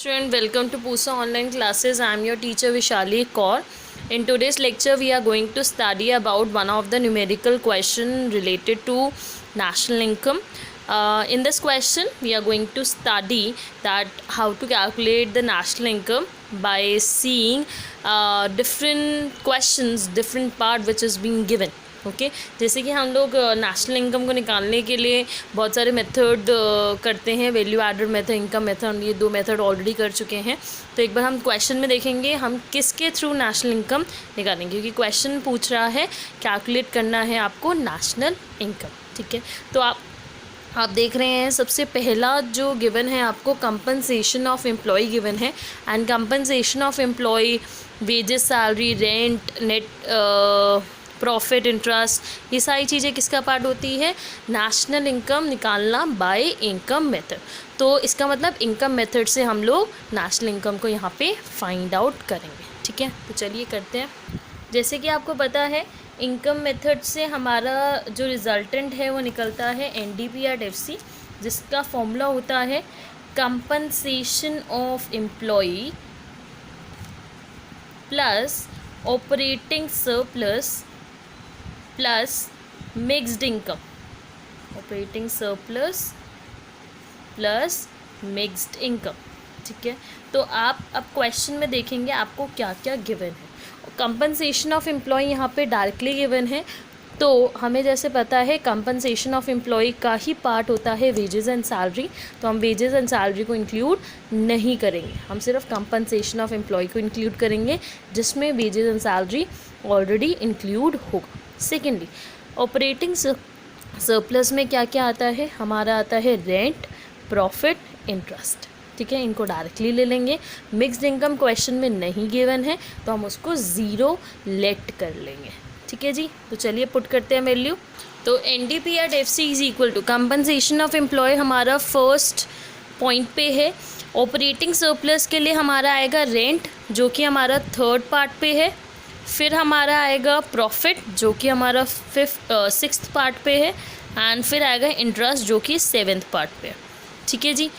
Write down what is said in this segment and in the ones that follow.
Student, welcome to Pusa online classes. I am your teacher Vishali Kaur. In today's lecture we are going to study about one of the numerical question related to national income. In this question we are going to study that how to calculate the national income by seeing different questions, different part which is being given. Okay जैसे कि हम लोग national income को निकालने के लिए बहुत सारे मेथड करते हैं, value added method, income method, ये दो मेथड ऑलरेडी कर चुके हैं। तो एक बार हम क्वेश्चन में देखेंगे हम किसके थ्रू नेशनल इनकम निकालेंगे, क्योंकि क्वेश्चन पूछ रहा है कैलकुलेट करना है आपको नेशनल इनकम। ठीक है, तो आप देख रहे हैं सबसे पहला जो गिवन है आपको कंपनसेशन ऑफ एम्प्लॉय गिवन है। And compensation of employ, wages, salary, rent, net profit, interest, ये सारी चीज़ें किसका पार्ट होती है? नेशनल इनकम निकालना बाय इनकम मेथड। तो इसका मतलब इनकम मेथड से हम लोग नेशनल इनकम को यहाँ पे फाइंड आउट करेंगे। ठीक है, तो चलिए करते हैं। जैसे कि आपको पता है इनकम मेथड से हमारा जो रिजल्टेंट है वो निकलता है NDP/FC, जिसका फॉर्मूला होता है compensation of employ plus operating surplus plus mixed income, operating surplus plus mixed income. ठीक है, तो आप अब क्वेश्चन में देखेंगे आपको क्या क्या गिवन है। कंपनसेशन ऑफ एम्प्लॉय यहाँ पे डायरेक्टली गिवन है, तो हमें जैसे पता है कंपनसेशन ऑफ एम्प्लॉय का ही पार्ट होता है वेजेस एंड सैलरी, तो हम वेजेस एंड सैलरी को इंक्लूड नहीं करेंगे, हम सिर्फ कंपनसेशन ऑफ एम्प्लॉय को इंक्लूड करेंगे जिसमें wages and salary already include होगा। सेकेंडली ऑपरेटिंग सरप्लस में क्या क्या आता है? हमारा आता है रेंट, प्रॉफिट, इंटरेस्ट। ठीक है, इनको डायरेक्टली ले लेंगे। मिक्स्ड इनकम क्वेश्चन में नहीं गिवन है तो हम उसको ज़ीरो लेट कर लेंगे। ठीक है जी, तो चलिए पुट करते हैं वैल्यू। तो NDP/FC is equal to compensation of employ हमारा फर्स्ट पॉइंट पे है। ऑपरेटिंग सरप्लस के लिए हमारा आएगा रेंट जो कि हमारा थर्ड पार्ट पे है, फिर हमारा आएगा प्रॉफिट जो कि हमारा सिक्स्थ पार्ट पे है, एंड फिर आएगा इंटरेस्ट जो कि सेवेंथ पार्ट पे है। ठीक है जी,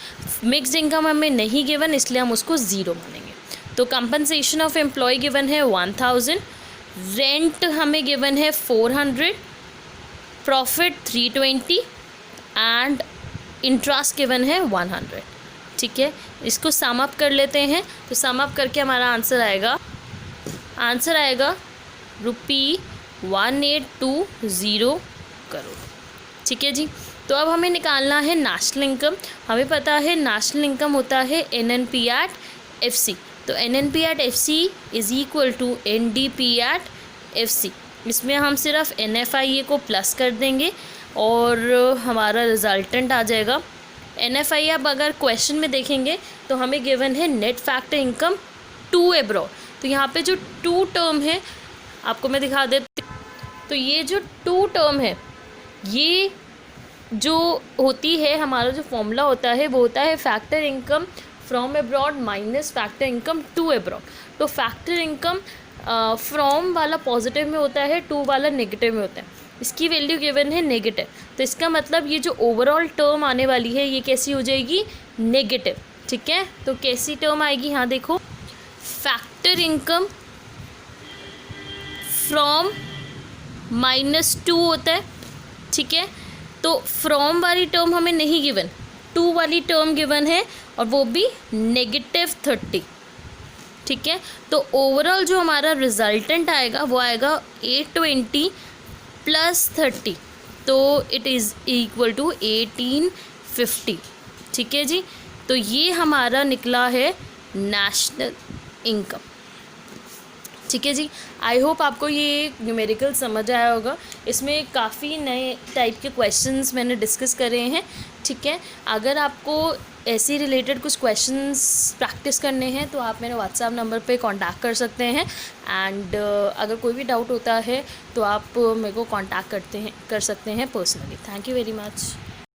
मिक्स्ड इनकम हमें नहीं गिवन इसलिए हम उसको ज़ीरो मानेंगे। तो कंपनसेशन ऑफ एम्प्लॉय गिवन है 1000, रेंट हमें गिवन है 400, प्रॉफिट 320 एंड इंटरेस्ट गिवन है 100। ठीक है, इसको सम अप कर लेते हैं। तो सम अप करके हमारा आंसर आएगा ₹1820 करोड़। ठीक है जी, तो अब हमें निकालना है नेशनल इनकम। हमें पता है नेशनल इनकम होता है NNP/FC, तो NNP/FC is equal to NDP/FC। इसमें हम सिर्फ NFIA को प्लस कर देंगे और हमारा रिजल्टेंट आ जाएगा। NFIA अब अगर क्वेश्चन में देखेंगे तो हमें गिवन है net factor income to abroad. तो यहाँ पे जो टू टर्म है आपको मैं दिखा देती हूँ। तो ये जो टू टर्म है ये जो होती है हमारा जो फॉर्मूला होता है वो होता है factor income from abroad minus factor income to abroad. तो फैक्टर इनकम फ्रॉम वाला पॉजिटिव में होता है, टू वाला नेगेटिव में होता है। इसकी वैल्यू गिवन है नेगेटिव, तो इसका मतलब ये जो ओवरऑल टर्म आने वाली है ये कैसी हो जाएगी? नेगेटिव। ठीक है, तो कैसी टर्म आएगी? यहाँ देखो, फैक्टर इनकम फ्रॉम -2 होता है। ठीक है, तो फ्रॉम वाली टर्म हमें नहीं गिवन, टू वाली टर्म गिवन है और वो भी -30। ठीक है, तो ओवरऑल जो हमारा रिजल्टेंट आएगा वो आएगा 820 + 30, तो इट इज़ इक्वल टू 1850। ठीक है जी, तो ये हमारा निकला है नेशनल इनकम। ठीक है जी, आई होप आपको ये न्यूमेरिकल समझ आया होगा। इसमें काफ़ी नए टाइप के क्वेश्चंस मैंने डिस्कस करे हैं। ठीक है, अगर आपको ऐसे रिलेटेड कुछ क्वेश्चंस प्रैक्टिस करने हैं तो आप मेरे व्हाट्सएप नंबर पे कांटेक्ट कर सकते हैं। एंड अगर कोई भी डाउट होता है तो आप मेरे को कांटेक्ट कर सकते हैं personally. Thank you very much.